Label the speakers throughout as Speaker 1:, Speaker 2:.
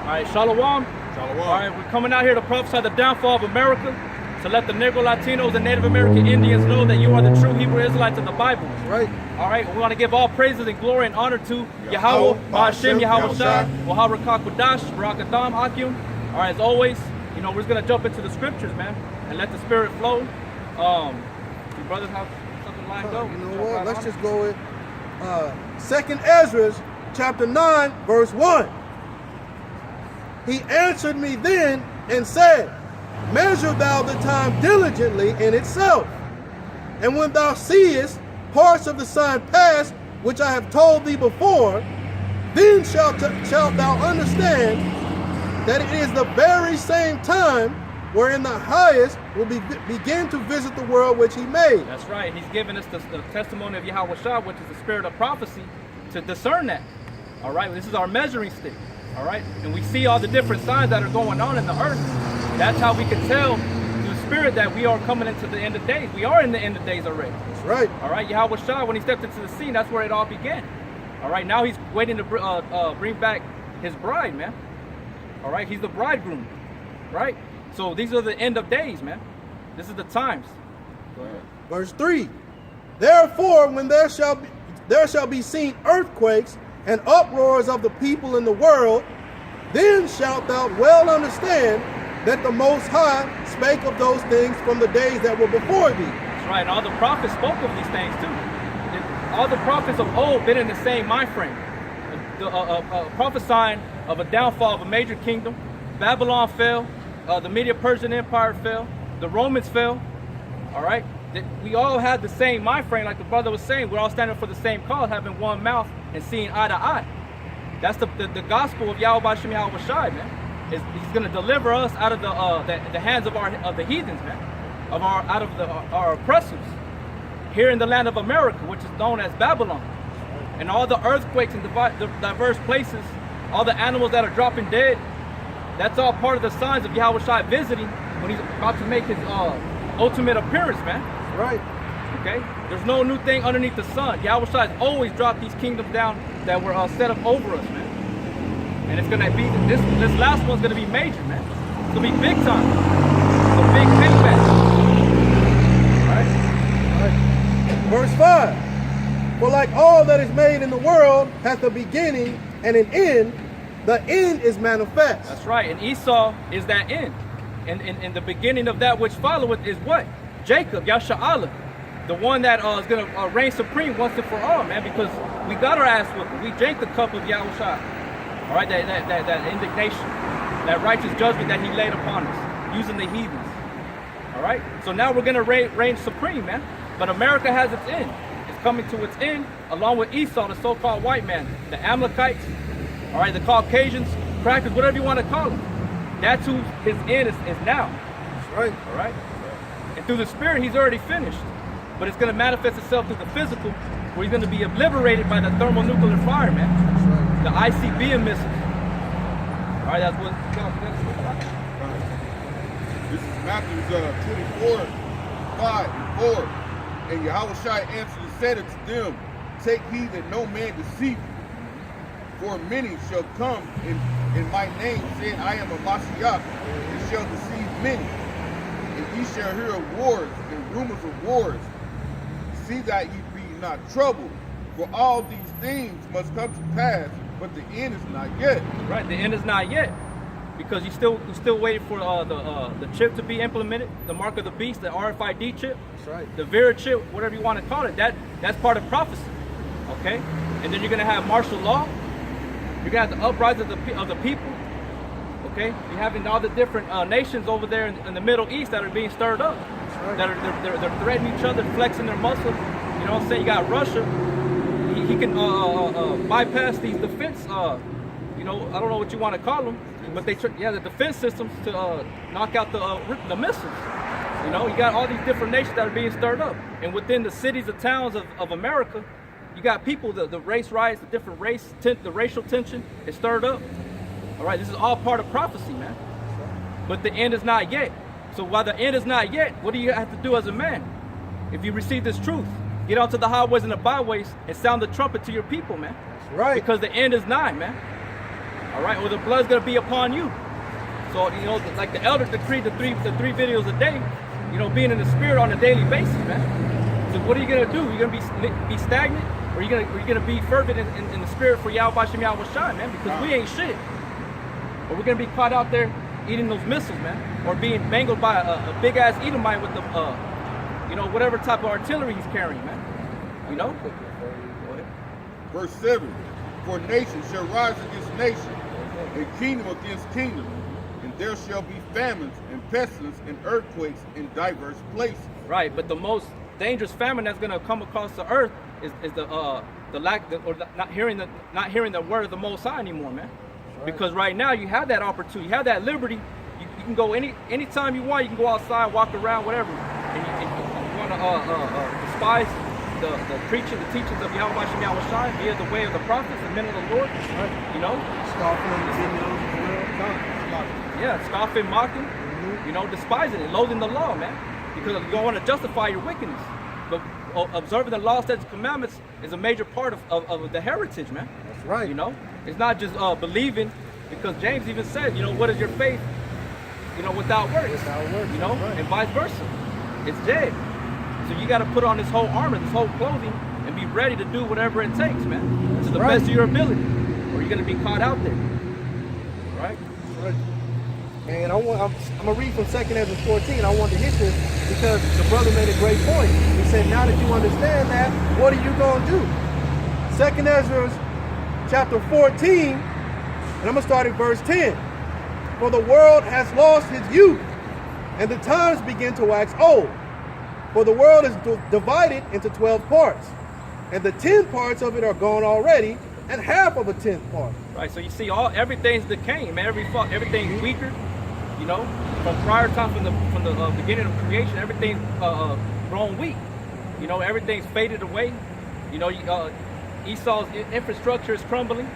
Speaker 1: All right, Shalom.
Speaker 2: Shalom.
Speaker 1: All right, we're coming out here to prophesy the downfall of America, to let the Negro Latinos and Native American Indians know that you are the true Hebrew Israelites of the Bible.
Speaker 2: That's right.
Speaker 1: All right, we want to give all praises and glory and honor to Yahweh, Ba'ashem, Yahweh Shai, Wahar Rakak Barak Adam, Hakim. All right, as always, you know, we're just going to jump into the scriptures, man, and let the Spirit flow. You brothers have something lined up?
Speaker 2: You know what? Let's just go with 2nd Esdras, chapter 9, verse 1. He answered me then and said, measure thou the time diligently in itself. And when thou seest parts of the sign pass, which I have told thee before, then shalt thou understand that it is the very same time wherein the highest will begin to visit the world which he made.
Speaker 1: That's right. He's given us the testimony of Yahweh Shah, which is the spirit of prophecy, to discern that. All right, this is our measuring stick. All right, and we see all the different signs that are going on in the earth. That's how we can tell through the spirit that we are coming into the end of days. We are in the end of days already.
Speaker 2: That's right.
Speaker 1: All right, Yahweh Shah, when he stepped into the scene, that's where it all began. All right, now he's waiting to bring back his bride, man. All right, he's the bridegroom, right? So these are the end of days, man. This is the times. Go ahead.
Speaker 2: Verse 3. Therefore, when there shall be seen earthquakes and uproars of the people in the world, then shalt thou well understand that the Most High spake of those things from the days that were before thee.
Speaker 1: That's right. All the prophets spoke of these things too. All the prophets of old been in the same mind frame, prophesying of a downfall of a major kingdom. Babylon fell, the Medo-Persian Empire fell, the Romans fell. All right. We all had the same mind frame, like the brother was saying. We're all standing for the same cause, having one mouth and seeing eye to eye. That's the gospel of Yahweh Ba'ashem Yahweh Shai, man. He's going to deliver us out of the hands of the heathens, man, out of our oppressors here in the land of America, which is known as Babylon. And all the earthquakes in the diverse places, all the animals that are dropping dead, that's all part of the signs of Yahweh Shai visiting when he's about to make his ultimate appearance, man.
Speaker 2: Right.
Speaker 1: Okay? There's no new thing underneath the sun. Yahweh Shai has always dropped these kingdoms down that were set up over us, man. And it's gonna be this last one's gonna be major, man. It's gonna be big time. It's a big payback.
Speaker 2: Right. Verse 5. For like all that is made in the world hath a beginning and an end, the end is manifest.
Speaker 1: That's right. And Esau is that end. And the beginning of that which followeth is what? Jacob, Yasha'Allah, the one that is going to reign supreme once and for all, man, because we got our ass whooped. We drank the cup of Yahushua. All right, that indignation, that righteous judgment that he laid upon us, using the heathens. All right, so now we're going to reign supreme, man. But America has its end. It's coming to its end, along with Esau, the so-called white man, the Amalekites, all right, the Caucasians, crackers, whatever you want to call them. That's who his end is now.
Speaker 2: That's right.
Speaker 1: All right. And through the spirit, he's already finished. But it's going to manifest itself through the physical, where he's going to be obliterated by the thermonuclear fire, man. The ICBM missiles. All right, that's what.
Speaker 3: This is Matthew 24, 5 and 4. And Yahweh Shai answered and said unto them, take heed that no man deceive you. For many shall come in my name, saying, I am a Mashiach, and shall deceive many. And ye shall hear of wars and rumors of wars. See that ye be not troubled, for all these things must come to pass, but the end is not yet.
Speaker 1: Right, the end is not yet, because you're still waiting for the chip to be implemented, the mark of the beast, the RFID chip.
Speaker 2: That's right.
Speaker 1: The Vera chip, whatever you want to call it. That's part of prophecy. Okay, and then you're gonna have martial law. You're gonna have the uprising of the people. Okay, you're having all the different nations over there in the Middle East that are being stirred up. Right. They're threatening each other, flexing their muscles. You know what I'm saying? You got Russia. He can bypass these defense. You know, I don't know what you want to call them, but the defense systems to knock out the missiles. You know, you got all these different nations that are being stirred up, and within the cities and towns of America, you got people, the race riots, the different the racial tension is stirred up. All right, this is all part of prophecy, man. But the end is not yet. So while the end is not yet, what do you have to do as a man? If you receive this truth, get onto the highways and the byways and sound the trumpet to your people, man.
Speaker 2: That's right.
Speaker 1: Because the end is nigh, man. All right, or the blood's gonna be upon you. So you know, like the elder decreed the three videos a day. You know, being in the spirit on a daily basis, man. So what are you gonna do? You're gonna be stagnant, or you're gonna be fervent in the spirit for Yahweh Shem Yahweh Shai, man? Because we ain't shit. Or we're gonna be caught out there eating those missiles, man, or being mangled by a big ass Edomite with the, you know, whatever type of artillery he's carrying, man. You know.
Speaker 3: Verse 7. For nation shall rise against nation, and kingdom against kingdom, and there shall be famines and pestilence and earthquakes in diverse places.
Speaker 1: Right, but the most dangerous famine that's gonna come across the earth is the not hearing the word of the Most High anymore, man. Right. Because right now you have that opportunity, you have that liberty. You can go anytime you want. You can go outside, walk around, whatever. And you want to despise the preaching, the teachings of Yahweh Shem Yahweh Shai via the way of the prophets, the men of the Lord. Right. You know,
Speaker 2: scoffing on the videos,
Speaker 1: yeah, scoffing, mocking. You know, despising it, loathing the law, man, because you don't want to justify your wickedness. But observing the law, statutes, commandments is a major part of the heritage, man.
Speaker 2: That's right.
Speaker 1: You know, it's not just believing, because James even said, you know, what is your faith? You know, without works. Without works. You know, right. And vice versa. It's dead. So you got to put on this whole armor, this whole clothing, and be ready to do whatever it takes, man, to the best of your ability, or you're gonna be caught out there. Right?
Speaker 2: Right. And I'm gonna read from 2 Esdras 14. I want to hit this because the brother made a great point. He said, now that you understand that, what are you gonna do? 2 Esdras chapter 14, and I'm gonna start at verse 10. For the world has lost his youth, and the times begin to wax old. For the world is divided into 12 parts, and the 10 parts of it are gone already, and half of a 10th part.
Speaker 1: Right, so you see, everything's decaying, man. Everything's weaker. You know, from prior time, from the beginning of creation, everything's grown weak. You know, everything's faded away. You know, Esau's infrastructure is crumbling.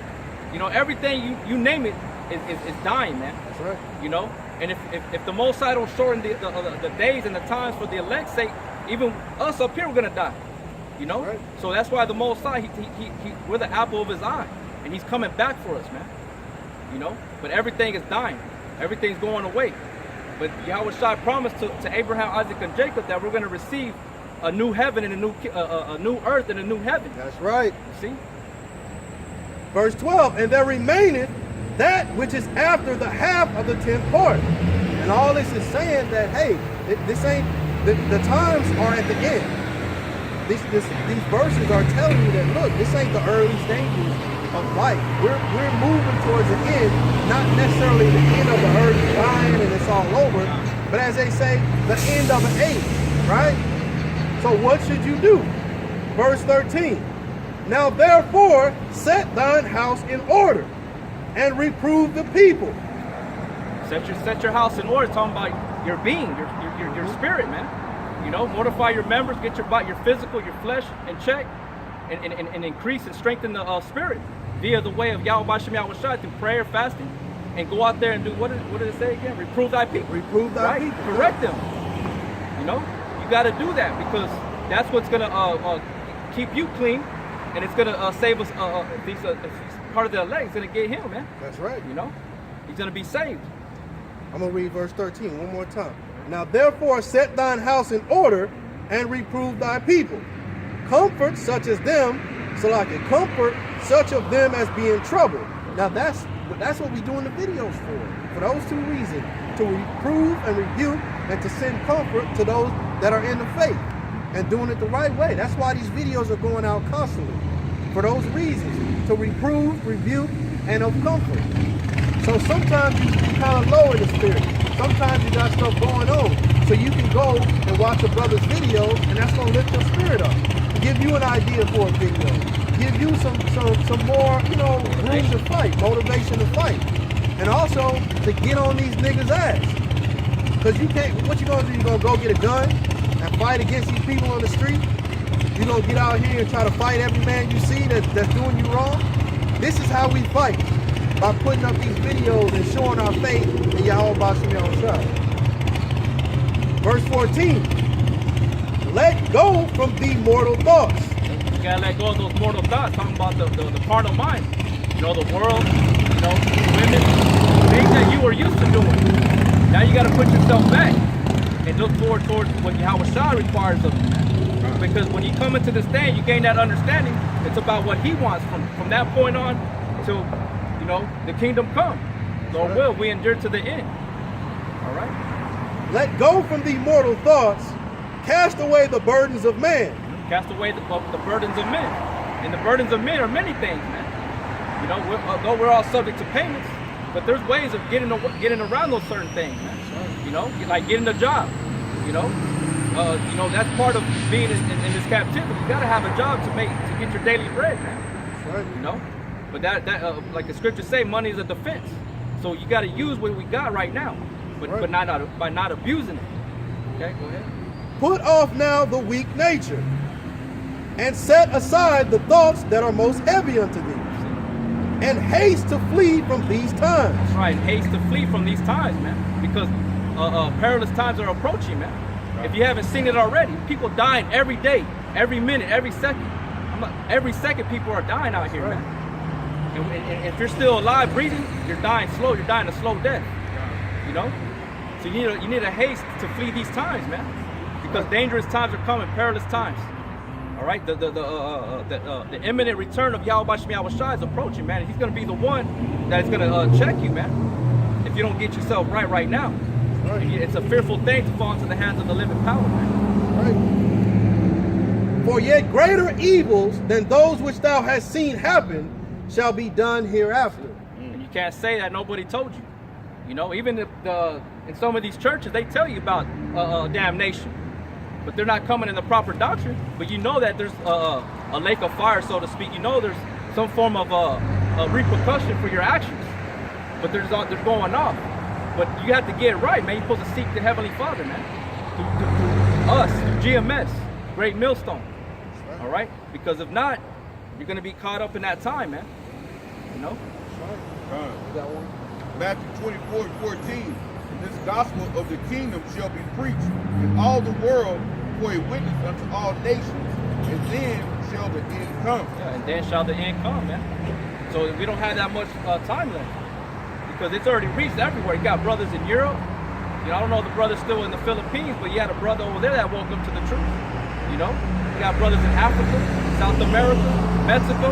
Speaker 1: You know, everything you name it is dying, man.
Speaker 2: That's right.
Speaker 1: You know, and if the Most High don't shorten the days and the times for the elect's sake, even us up here we're gonna die. You know, right. So that's why the Most High, we're the apple of His eye, and He's coming back for us, man. You know, but everything is dying, everything's going away. But Yahweh Shai promised to Abraham, Isaac, and Jacob that we're gonna receive a new heaven and a new earth and a new heaven.
Speaker 2: That's right.
Speaker 1: You see.
Speaker 2: Verse 12, and there remaineth that which is after the half of the 10th part. And all this is saying that, hey, this ain't, the times are at the end. These verses are telling you that, look, this ain't the early stages of life. We're moving towards the end, not necessarily the end of the earth dying and it's all over, but as they say, the end of an age, right? So what should you do? Verse 13, now therefore set thine house in order, and reprove the people.
Speaker 1: Set your house in order. Talking about your being, your spirit, man. You know, mortify your members, get your body, your physical, your flesh in check, and increase and strengthen the spirit via the way of Yahweh Shem Yahweh Shai through prayer, fasting, and go out there and do what did it say again? Reprove thy people.
Speaker 2: Reprove thy people.
Speaker 1: Correct them. You know, you got to do that because that's what's gonna keep you clean, and it's gonna save us. If he's part of the elect, it's gonna get him, man.
Speaker 2: That's right.
Speaker 1: You know, he's gonna be saved.
Speaker 2: I'm gonna read verse 13 one more time. Now therefore set thine house in order, and reprove thy people. Comfort such as them, so like it comfort such of them as be in trouble. Now that's what we doing the videos for those two reasons: to reprove and rebuke, and to send comfort to those that are in the faith and doing it the right way. That's why these videos are going out constantly, for those reasons: to reprove, rebuke, and of comfort. So sometimes you kind of lower the spirit. Sometimes you got stuff going on, so you can go and watch a brother's video, and that's gonna lift your spirit up, give you an idea for a video, give you some more, you know, room to fight, motivation to fight, and also to get on these niggas' ass. Because you can't. What you gonna do? You gonna go get a gun and fight against these people on the street? You gonna get out here and try to fight every man you see that's doing you wrong? This is how we fight. By putting up these videos and showing our faith in Yahweh Shem Yahweh Shai. Verse 14. Let go from the mortal thoughts.
Speaker 1: You gotta let go of those mortal thoughts. Talking about the carnal mind. You know, the world, you know, women, things that you were used to doing. Now you got to put yourself back and look forward towards what Yahweh Shai requires of you, man. Because when you come into this thing, you gain that understanding. It's about what He wants from that point on till, you know, the kingdom come. Lord will, we endure to the end. All right.
Speaker 2: Let go from the mortal thoughts. Cast away the burdens of man.
Speaker 1: Cast away the burdens of men. And the burdens of men are many things, man. You know, though we're all subject to payments, but there's ways of getting around those certain things, man. You know, like getting a job. You know, that's part of being in this captivity. You got to have a job to get your daily bread, man.
Speaker 2: Right.
Speaker 1: You know, but that like the scriptures say, money is a defense. So you got to use what we got right now, but by not abusing it. Okay, go ahead.
Speaker 2: Put off now the weak nature, and set aside the thoughts that are most heavy unto thee, and haste to flee from these times.
Speaker 1: That's right, haste to flee from these times, man, because perilous times are approaching, man. Right. If you haven't seen it already, people dying every day, every minute, every second. Every second people are dying out here, man. And if you're still alive, breathing, you're dying slow. You're dying a slow death. You know, so you need a haste to flee these times, man, because dangerous times are coming, perilous times. All right, the imminent return of Yahweh Shai is approaching, man. He's going to be the one that's going to check you, man, if you don't get yourself right now. Right. It's a fearful thing to fall into the hands of the living power, man.
Speaker 2: Right. For yet greater evils than those which thou hast seen happen shall be done hereafter.
Speaker 1: And you can't say that nobody told you. You know, even in some of these churches, they tell you about damnation, but they're not coming in the proper doctrine. But you know that there's a lake of fire, so to speak. You know there's some form of a repercussion for your actions, but they're going off. But you have to get it right, man. You're supposed to seek the Heavenly Father, man, through us, through GMS, Great Millstone. Right. All right? Because if not, you're going to be caught up in that time, man. You know?
Speaker 3: That one. Matthew 24:14. This gospel of the kingdom shall be preached in all the world for a witness unto all nations, and then shall the end come.
Speaker 1: Yeah, and then shall the end come, man. So we don't have that much time left, because it's already reached everywhere. You got brothers in Europe. You know, I don't know if the brother's still in the Philippines, but you had a brother over there that woke up to the truth. You know, you got brothers in Africa, South America, Mexico,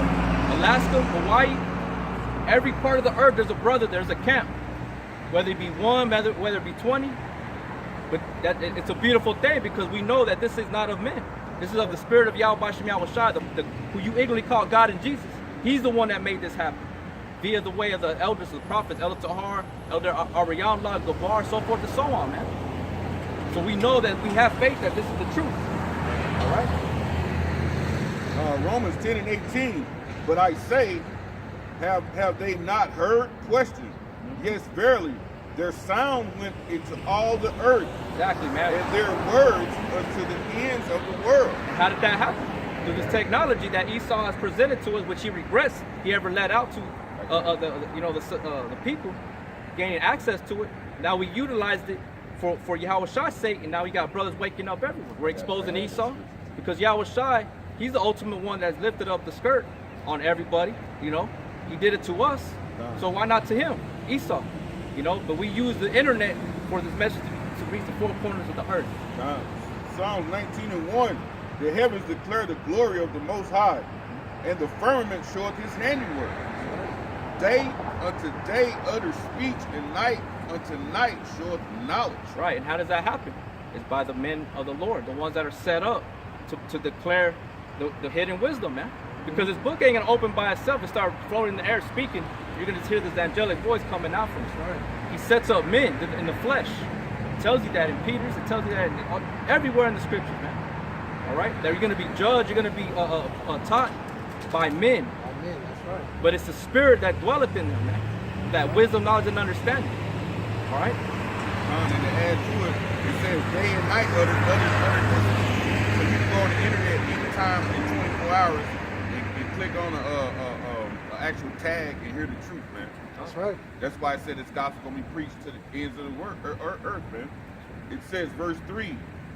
Speaker 1: Alaska, Hawaii. Every part of the earth, there's a brother, there's a camp. Whether it be one, whether it be 20. But it's a beautiful thing, because we know that this is not of men. This is of the spirit of Yahweh Shai, who you ignorantly call God and Jesus. He's the one that made this happen, via the way of the elders, the prophets, Elder Tahar, Elder Ariamla, Gabar, so forth and so on, man. So we know that we have faith that this is the truth. All right?
Speaker 3: Romans 10:18. But I say, have they not heard? Question. Yes, verily, their sound went into all the earth.
Speaker 1: Exactly, man.
Speaker 3: And their words unto the ends of the world.
Speaker 1: How did that happen? Through this technology that Esau has presented to us, which he regrets he ever let out to the people, gaining access to it. Now we utilized it for Yahweh Shai's sake, and now we got brothers waking up everywhere. We're exposing Esau, because Yahweh Shai, he's the ultimate one that's lifted up the skirt on everybody. You know, he did it to us, so why not to him, Esau? You know, but we use the internet for this message to reach the four corners of the earth.
Speaker 3: Psalms 19:1. The heavens declare the glory of the Most High, and the firmament showeth his handiwork. Day unto day utter speech, and night unto night showeth knowledge.
Speaker 1: Right, and how does that happen? It's by the men of the Lord, the ones that are set up to declare the hidden wisdom, man. Because this book ain't gonna open by itself and start floating in the air speaking. You're gonna just hear this angelic voice coming out from it. Right. He sets up men in the flesh. It tells you that in Peter's. It tells you that everywhere in the scripture, man. All right, that you're gonna be judged. You're gonna be taught by men.
Speaker 2: That's right.
Speaker 1: But it's the spirit that dwelleth in them, man. That wisdom, knowledge, and understanding. All right.
Speaker 3: And to add to it, it says day and night utter wisdom. So you can go on the internet anytime in 24 hours and click on an actual tag and hear the truth, man.
Speaker 2: That's right.
Speaker 3: That's why I said this gospel gonna be preached to the ends of the earth, man. It says, verse 3,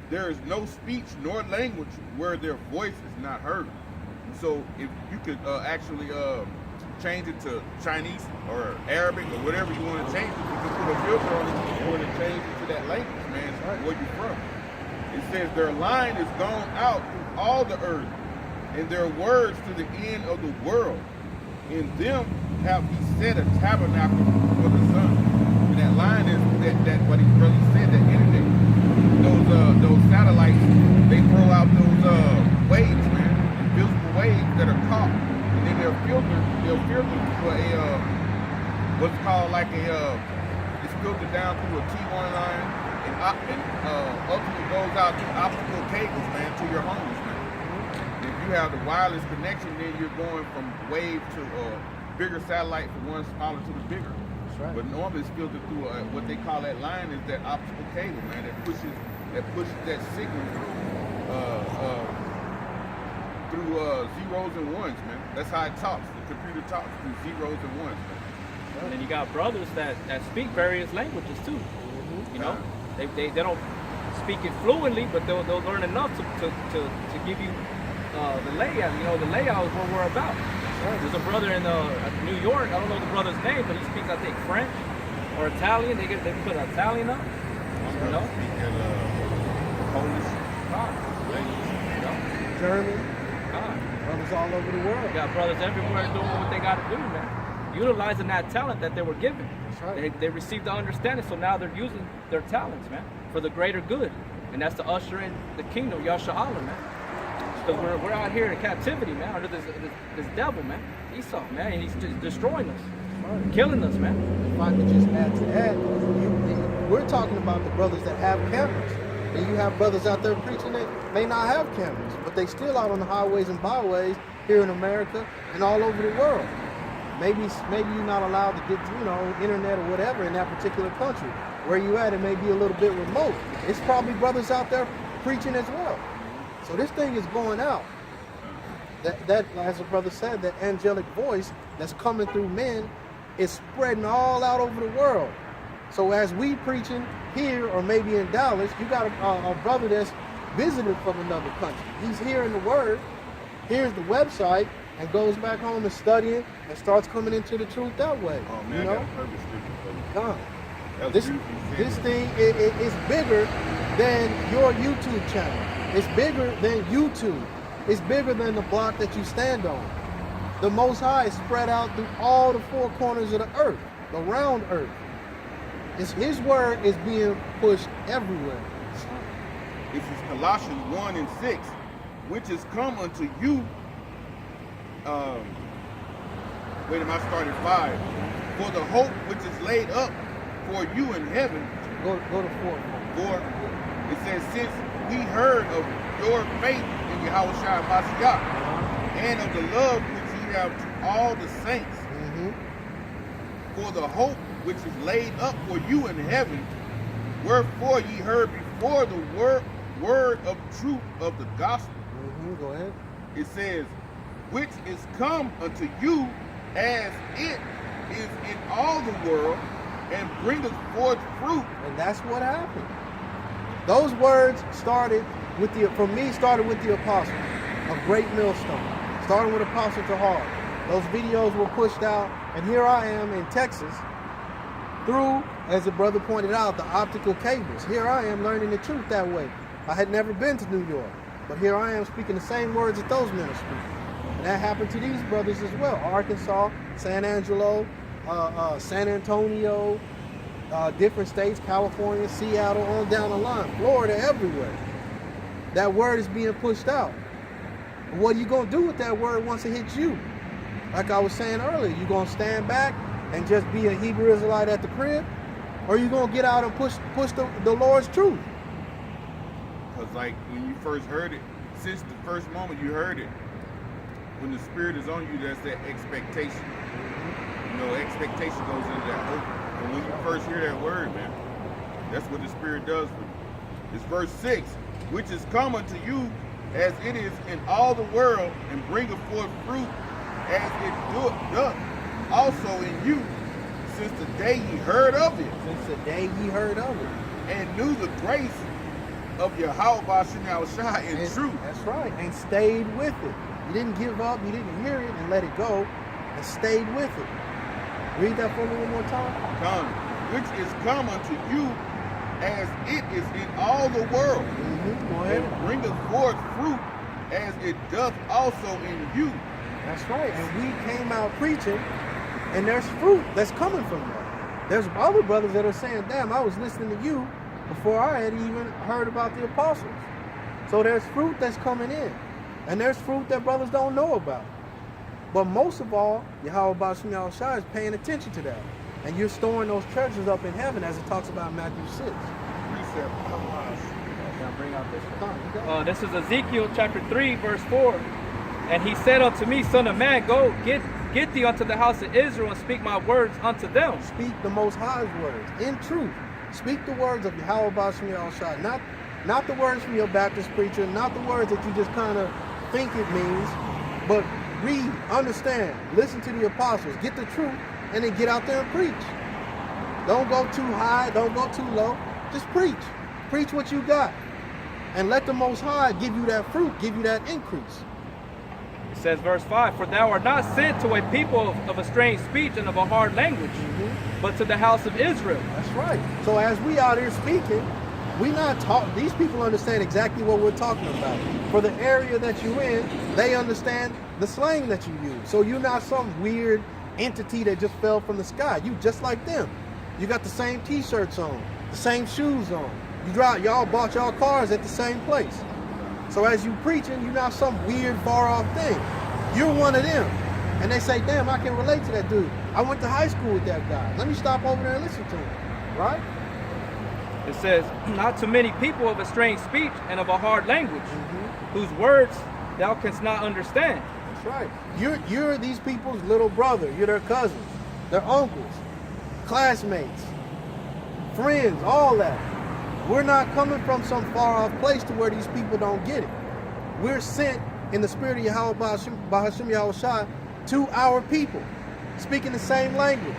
Speaker 3: there is no speech nor language where their voice is not heard. So if you could actually change it to Chinese or Arabic or whatever you want to change it, you can put a filter on it or to change it to that language, man, where you're from. It says their line is gone out through all the earth, and their words to the end of the world. In them have he set a tabernacle for the sun. And that line is that what he really said, that internet. Those satellites, they throw out those waves, man, invisible waves that are caught. And then they'll filter for what's called like it's filtered down through a T1 line and ultimately goes out through optical cables, man, to your homes, man. If you have the wireless connection, then you're going from wave to bigger satellite from one smaller to the bigger.
Speaker 2: That's right.
Speaker 3: But normally it's filtered through what they call that line is that optical cable, man, that pushes that signal through zeros and ones, man. That's how it talks. The computer talks through zeros and ones, man.
Speaker 1: And then you got brothers that speak various languages too. You know, they don't speak it fluently, but they'll learn enough to give you the layout. You know, the layout is what we're about. There's a brother in New York. I don't know the brother's name, but he speaks, I think, French or Italian. They put Italian up. You know,
Speaker 3: Polish,
Speaker 1: you know,
Speaker 2: German,
Speaker 1: God.
Speaker 2: brothers all over the world.
Speaker 1: You got brothers everywhere doing what they got to do, man. Utilizing that talent that they were given.
Speaker 2: That's right.
Speaker 1: They received the understanding, so now they're using their talents, man, for the greater good. And that's to usher in the kingdom, Yasha'Allah, man. Because we're out here in captivity, man, under this devil, man. Esau, man, and he's just destroying us.
Speaker 2: Right.
Speaker 1: Killing us, man.
Speaker 2: If I could just add to that, we're talking about the brothers that have cameras. And you have brothers out there preaching that may not have cameras, but they still out on the highways and byways here in America and all over the world. Maybe you're not allowed to get, internet or whatever in that particular country. Where you at, it may be a little bit remote. It's probably brothers out there preaching as well. So this thing is going out. That, as the brother said, that angelic voice that's coming through men is spreading all out over the world. So as we preaching here or maybe in Dallas, you got a brother that's visited from another country. He's hearing the word, hears the website, and goes back home and studying and starts coming into the truth that way.
Speaker 3: Oh man,
Speaker 2: you know?
Speaker 3: I got a perfect scripture for you.
Speaker 2: God.
Speaker 3: That was
Speaker 2: This
Speaker 3: beautiful.
Speaker 2: thing is bigger than your YouTube channel. It's bigger than YouTube. It's bigger than the block that you stand on. The Most High is spread out through all the four corners of the earth, the round earth. His word is being pushed everywhere.
Speaker 3: This is Colossians 1:6, which is come unto you. Wait a minute, I started 5. For the hope which is laid up for you in heaven.
Speaker 2: Go to 4.
Speaker 3: For it says, since we heard of your faith in Yahweh Shai Mashiach, and of the love which ye have to all the saints, for the hope which is laid up for you in heaven, wherefore ye heard before the word of truth of the gospel.
Speaker 2: Go ahead.
Speaker 3: It says, which is come unto you as it is in all the world, and bringeth forth fruit.
Speaker 2: And that's what happened. Those words started with the apostle, a great millstone. Starting with Apostle Tahar. Those videos were pushed out, and here I am in Texas through, as the brother pointed out, the optical cables. Here I am learning the truth that way. I had never been to New York, but here I am speaking the same words that those men are speaking. And that happened to these brothers as well. Arkansas, San Angelo, San Antonio, different states, California, Seattle, on down the line, Florida, everywhere. That word is being pushed out. What are you going to do with that word once it hits you? Like I was saying earlier, you going to stand back and just be a Hebrew Israelite at the crib? Or are you going to get out and push the Lord's truth?
Speaker 3: Because like when you first heard it, since the first moment you heard it, when the Spirit is on you, that's that expectation. Expectation goes into that hope. And when you first hear that word, man, that's what the Spirit does for you. It's verse 6, which is come unto you as it is in all the world, and bringeth forth fruit as it doth also in you, since the day ye heard of it.
Speaker 2: Since the day ye heard of it.
Speaker 3: And knew the grace of Yahweh Ba'Shem Shai in truth.
Speaker 2: That's right. And stayed with it. You didn't give up. You didn't hear it and let it go. and stayed with it. Read that for me one more time.
Speaker 3: Come, which is come unto you as it is in all the world,
Speaker 2: Go ahead.
Speaker 3: and bringeth forth fruit as it doth also in you.
Speaker 2: That's right. And we came out preaching, and there's fruit that's coming from that. There's other brothers that are saying, damn, I was listening to you before I had even heard about the apostles. So there's fruit that's coming in. And there's fruit that brothers don't know about. But most of all, Yahweh Bashim Yahushua is paying attention to that. And you're storing those treasures up in heaven, as it talks about in Matthew 6.
Speaker 3: Precept.
Speaker 1: Can I bring out this? This is Ezekiel chapter 3, verse 4. And he said unto me, Son of man, go, get thee unto the house of Israel, and speak my words unto them.
Speaker 2: Speak the Most High's words in truth. Speak the words of Yahweh Bashim Yahushua, not the words from your Baptist preacher, not the words that you just kind of think it means, but read, understand, listen to the apostles, get the truth, and then get out there and preach. Don't go too high, don't go too low. Just preach. Preach what you got. And let the Most High give you that fruit, give you that increase.
Speaker 1: It says, verse 5, For thou art not sent to a people of a strange speech and of a hard language, but to the house of Israel.
Speaker 2: That's right. So as we out here speaking, we not talk. These people understand exactly what we're talking about. For the area that you're in, they understand the slang that you use. So you're not some weird entity that just fell from the sky. You just like them. You got the same t-shirts on, the same shoes on. Y'all bought y'all cars at the same place. So as you preaching, you're not some weird far off thing. You're one of them. And they say, damn, I can relate to that dude. I went to high school with that guy. Let me stop over there and listen to him. Right?
Speaker 1: It says, Not to many people of a strange speech and of a hard language, whose words thou canst not understand.
Speaker 2: That's right. You're these people's little brother. You're their cousins, their uncles, classmates, friends, all that. We're not coming from some far off place to where these people don't get it. We're sent in the spirit of Yahweh Bahashim Yahushua to our people, speaking the same language,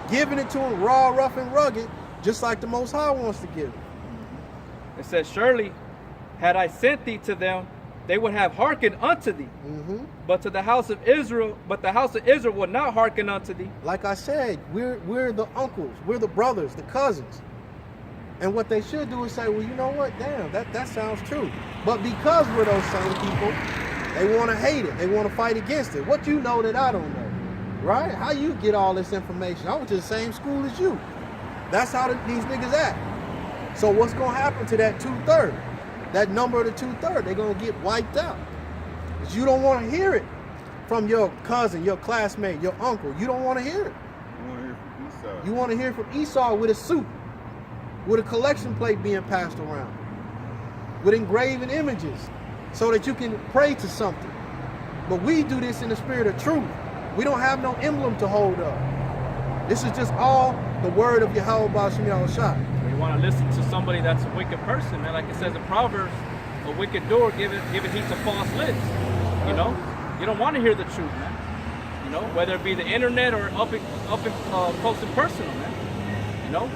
Speaker 2: giving it to them raw, rough, and rugged, just like the Most High wants to give it.
Speaker 1: It says, Surely, had I sent thee to them, they would have hearkened unto thee. But to the house of Israel, the house of Israel would not hearken unto thee.
Speaker 2: Like I said, we're the uncles, we're the brothers, the cousins. And what they should do is say, well, you know what? Damn, that sounds true. But because we're those same people, they want to hate it. They want to fight against it. What you know that I don't know, right? How you get all this information? I went to the same school as you. That's how these niggas act. So what's going to happen to that 2/3? That number of the 2/3, they're going to get wiped out. Because you don't want to hear it from your cousin, your classmate, your uncle. You don't want to hear it.
Speaker 3: You want to hear from Esau.
Speaker 2: You want to hear from Esau with a suit, with a collection plate being passed around, with engraving images so that you can pray to something. But we do this in the spirit of truth. We don't have no emblem to hold up. This is just all the word of Yahweh Bashim Yahushua.
Speaker 1: You want to listen to somebody that's a wicked person, man. Like it says in Proverbs, a wicked door giveth heed to false lips. You know? You don't want to hear the truth, man. You know? Whether it be the internet or up close and personal, man. You know?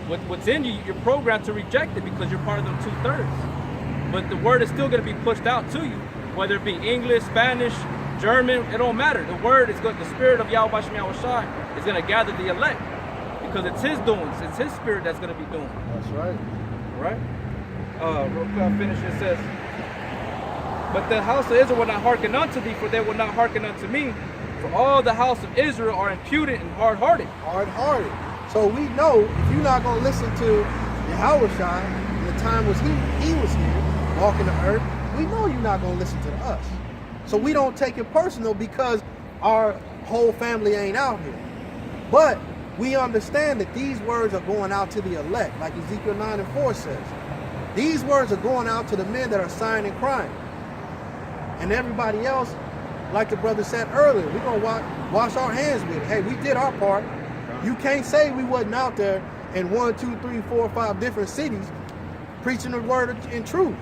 Speaker 1: What's in you, you're programmed to reject it because you're part of them 2/3. But the word is still going to be pushed out to you, whether it be English, Spanish, German, it don't matter. The word is going. The spirit of Yahweh Bashim Yahushua is going to gather the elect because it's His doings. It's His spirit that's going to be doing.
Speaker 2: That's right.
Speaker 1: All right. Real quick, I'll finish. It says, "But the house of Israel will not hearken unto thee, for they will not hearken unto me. For all the house of Israel are impudent and hard-hearted."
Speaker 2: Hard-hearted. So we know if you're not going to listen to Yahushua in the time was he was here, walking the earth, we know you're not going to listen to us. So we don't take it personal because our whole family ain't out here. But we understand that these words are going out to the elect, like Ezekiel 9:4 says. These words are going out to the men that are sighing and crying. And everybody else, like the brother said earlier, we're going to wash our hands with it. Hey, we did our part. You can't say we wasn't out there in 1, 2, 3, 4, 5 different cities preaching the word in truth.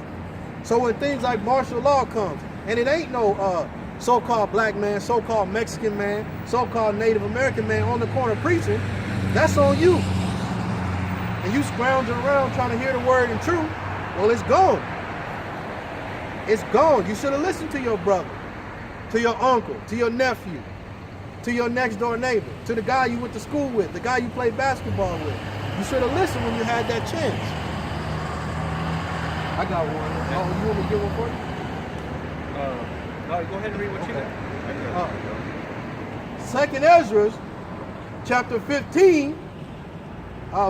Speaker 2: So when things like martial law comes, and it ain't no so-called black man, so-called Mexican man, so-called Native American man on the corner preaching, that's on you. And you scrounging around trying to hear the word in truth, well, it's gone. It's gone. You should have listened to your brother, to your uncle, to your nephew, to your next door neighbor, to the guy you went to school with, the guy you played basketball with. You should have listened when you had that chance. I got one. Oh, you want me to get one for you?
Speaker 1: No, go ahead and read what you got.
Speaker 2: Second Esdras, chapter 15,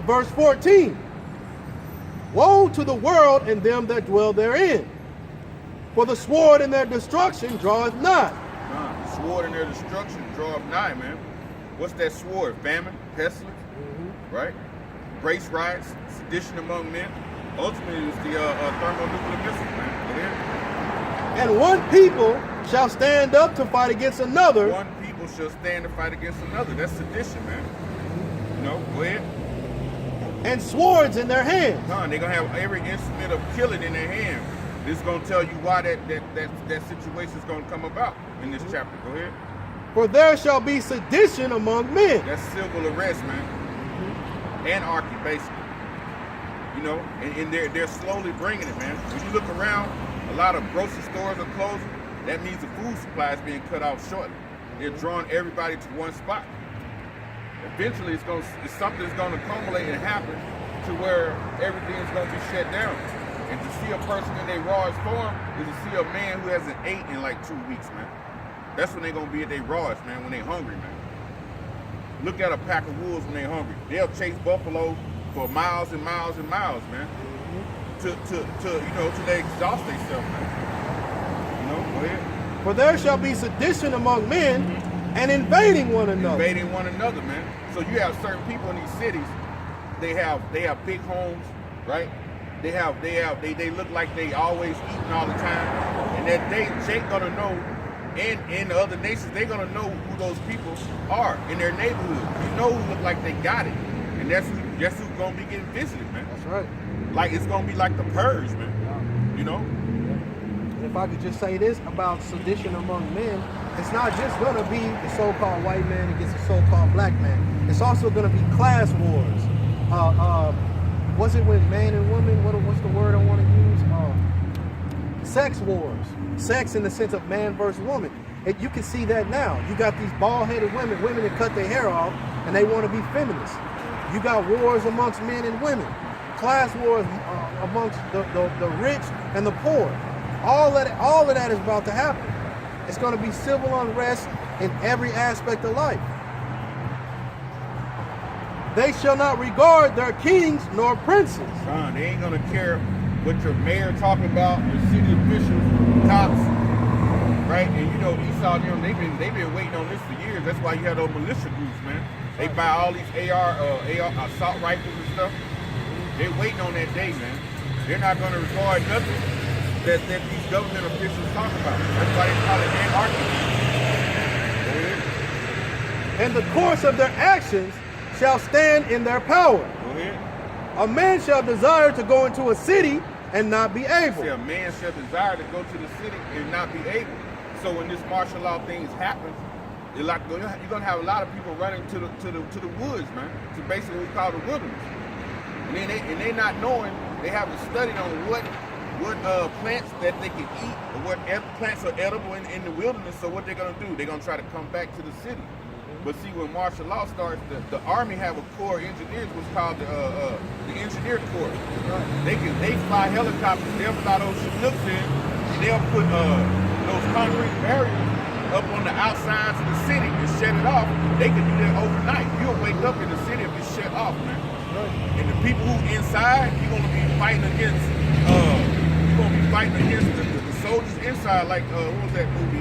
Speaker 2: verse 14. Woe to the world and them that dwell therein, for the sword in their destruction draweth nigh.
Speaker 3: The sword in their destruction draweth nigh, man. What's that sword? Famine, pestilence, right? Race riots, sedition among men. Ultimately, it's the thermonuclear missile, man.
Speaker 2: And one people shall stand up to fight against another.
Speaker 3: One people shall stand to fight against another. That's sedition, man. You know, go ahead.
Speaker 2: And swords in their hands.
Speaker 3: They're gonna have every instrument of killing in their hand. This is gonna tell you why that situation is gonna come about in this chapter. Go ahead.
Speaker 2: For there shall be sedition among men.
Speaker 3: That's civil arrest, man. Anarchy, basically. You know, and they're slowly bringing it, man. When you look around, a lot of grocery stores are closing. That means the food supply is being cut off shortly. They're drawing everybody to one spot. Eventually, something's going to accumulate and happen to where everything's going to be shut down. And to see a person in their rawest form is to see a man who hasn't ate in like 2 weeks, man. That's when they're going to be at their rawest, man, when they're hungry, man. Look at a pack of wolves when they're hungry. They'll chase buffalo for miles and miles and miles, man. Till they exhaust themselves, man. You know, go ahead.
Speaker 2: For there shall be sedition among men and invading one another.
Speaker 3: Invading one another, man. So you have certain people in these cities, they have big homes, right? They look like they always eating all the time. And that Jake gonna know, and in the other nations, they're gonna know who those people are in their neighborhood. You know who look like they got it. And that's who's gonna be getting visited, man.
Speaker 2: That's right.
Speaker 3: Like it's gonna be like the purge, man. You know?
Speaker 2: And if I could just say this about sedition among men, it's not just gonna be the so-called white man against the so-called black man. It's also gonna be class wars. Was it with man and woman? What's the word I want to use? Sex wars. Sex in the sense of man versus woman. You can see that now. You got these bald-headed women that cut their hair off and they want to be feminists. You got wars amongst men and women. Class wars amongst the rich and the poor. All of that is about to happen. It's going to be civil unrest in every aspect of life. They shall not regard their kings nor princes.
Speaker 3: They ain't gonna care what your mayor talking about, your city officials, cops, right? And you know, Esau and them, they've been waiting on this for years. That's why you have those militia groups, man. They buy all these AR assault rifles and stuff. They're waiting on that day, man. They're not gonna regard nothing that these government officials talk about. That's why they call it anarchy.
Speaker 2: And the course of their actions shall stand in their power.
Speaker 3: Go ahead.
Speaker 2: A man shall desire to go into a city and not be able.
Speaker 3: See, a man shall desire to go to the city and not be able. So when this martial law things happen, you're gonna have a lot of people running to the woods, man. To basically what we call the wilderness. And they not knowing, they haven't studied on what plants that they can eat or what plants are edible in the wilderness. So what they're gonna do? They're gonna try to come back to the city. But see, when martial law starts, the Army have a corps of engineers, what's called the engineer corps. They fly helicopters, they'll fly those Chinooks in, and they'll put those concrete barriers up on the outsides of the city and shut it off. They can do that overnight. You'll wake up in the city and be shut off, man. And the people who inside, you're gonna be fighting against the soldiers inside, like what was that movie?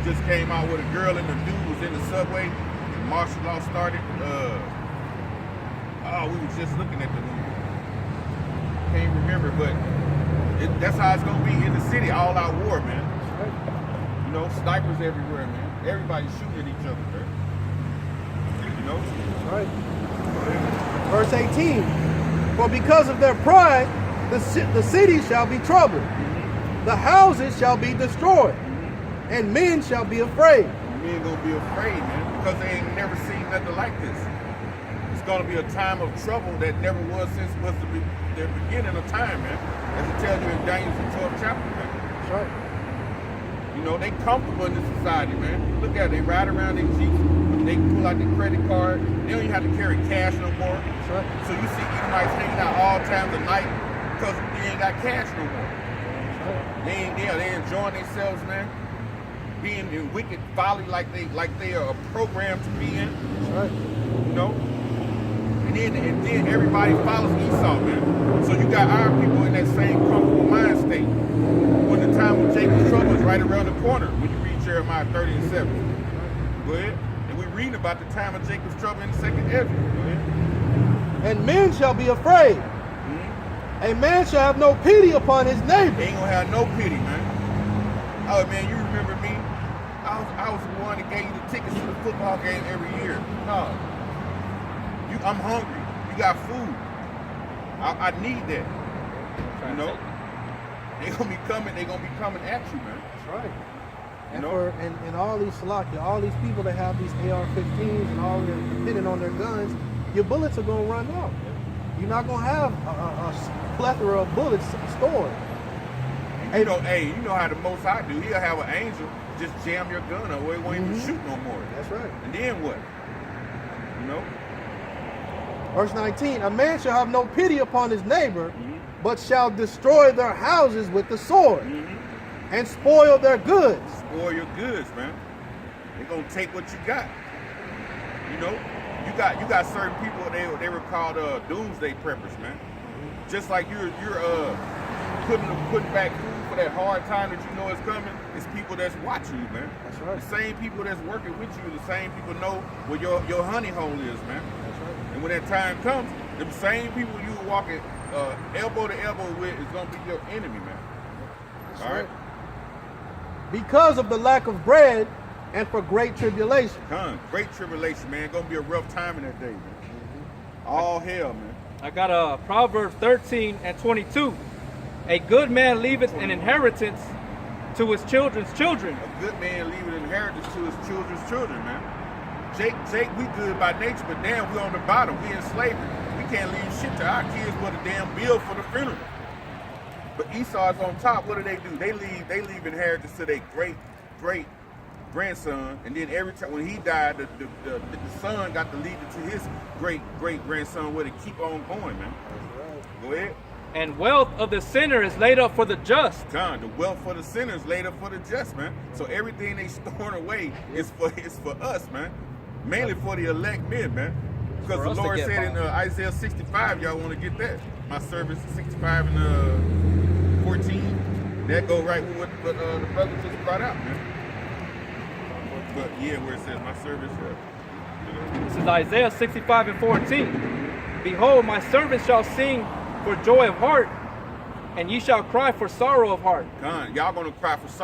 Speaker 3: Just came out with a girl and the dude was in the subway and martial law started. We were just looking at the movie. Can't remember, but that's how it's gonna be in the city, all out war, man. You know, snipers everywhere, man. Everybody's shooting at each other, man. You know?
Speaker 2: Right. Verse 18. For because of their pride, the city shall be troubled. The houses shall be destroyed. And men shall be afraid.
Speaker 3: Men gonna be afraid, man, because they ain't never seen nothing like this. It's gonna be a time of trouble that never was since the beginning of time, man. As it tells you in Daniel 12th chapter, man.
Speaker 2: That's right.
Speaker 3: You You know, they comfortable in this society, man. Look at it, they ride around in Jeeps, they pull out their credit card, they don't even have to carry cash no more.
Speaker 2: That's right.
Speaker 3: So you see Edomites hanging out all times of night because they ain't got cash no more. They enjoying themselves, man. Being in wicked folly like they are programmed to be in.
Speaker 2: That's right.
Speaker 3: You know? And then everybody follows Esau, man. So you got our people in that same comfortable mind state. When the time of Jacob's trouble is right around the corner, when you read Jeremiah 30 and 7. Go ahead. And we reading about the time of Jacob's trouble in the second Esdras. Go ahead.
Speaker 2: And men shall be afraid. A man shall have no pity upon his neighbor.
Speaker 3: They ain't gonna have no pity, man. Oh man, you remember me? I was the one that gave you the tickets to the football game every year. No. I'm hungry. You got food. I need that. You know? They gonna be coming at you, man.
Speaker 2: That's right.
Speaker 3: You
Speaker 2: And
Speaker 3: know?
Speaker 2: and all these Salakia, all these people that have these AR-15s and all their depending on their guns, your bullets are gonna run out. You're not gonna have a plethora of bullets stored.
Speaker 3: You know, you know how the Most High do. He'll have an angel just jam your gun up where it won't even shoot no more.
Speaker 2: That's right.
Speaker 3: And then what? You know?
Speaker 2: Verse 19, a man shall have no pity upon his neighbor, but shall destroy their houses with the sword and spoil their goods.
Speaker 3: Spoil your goods, man. They're gonna take what you got. You know? You got certain people, they were called doomsday preppers, man. Just like you're putting back food for that hard time that you know is coming, it's people that's watching you, man.
Speaker 2: That's right.
Speaker 3: The same people that's working with you, the same people know where your honey hole is, man.
Speaker 2: That's right.
Speaker 3: And when that time comes, the same people you were walking elbow to elbow with is gonna be your enemy, man.
Speaker 2: That's
Speaker 3: All right?
Speaker 2: Because of the lack of bread and for great tribulation.
Speaker 3: Great tribulation, man. Gonna be a rough time in that day, man. All hell, man.
Speaker 1: I got Proverbs 13 and 22. A good man leaveth an inheritance to his children's children.
Speaker 3: A good man leave an inheritance to his children's children, man. Jake, we good by nature, but damn, we on the bottom. We in slavery. We can't leave shit to our kids with a damn bill for the funeral. But Esau's on top. What do? They leave inheritance to their great grandson, and then every time when he died, the son got to leave it to his great grandson, where to keep on going, man. Go ahead.
Speaker 1: And wealth of the sinner is laid up for the just.
Speaker 3: God, the wealth for the sinner is laid up for the just, man. So everything they storing away is for us, man. Mainly for the elect men, man. Because the Lord said in Isaiah 65, y'all want to get that. My service is 65 and 14. That go right with what the brother just brought out, man. But yeah, where it says my service.
Speaker 1: This is Isaiah 65 and 14. Behold, my servant shall sing for joy of heart, and ye shall cry for sorrow of heart.
Speaker 3: God, y'all gonna cry for sorrow.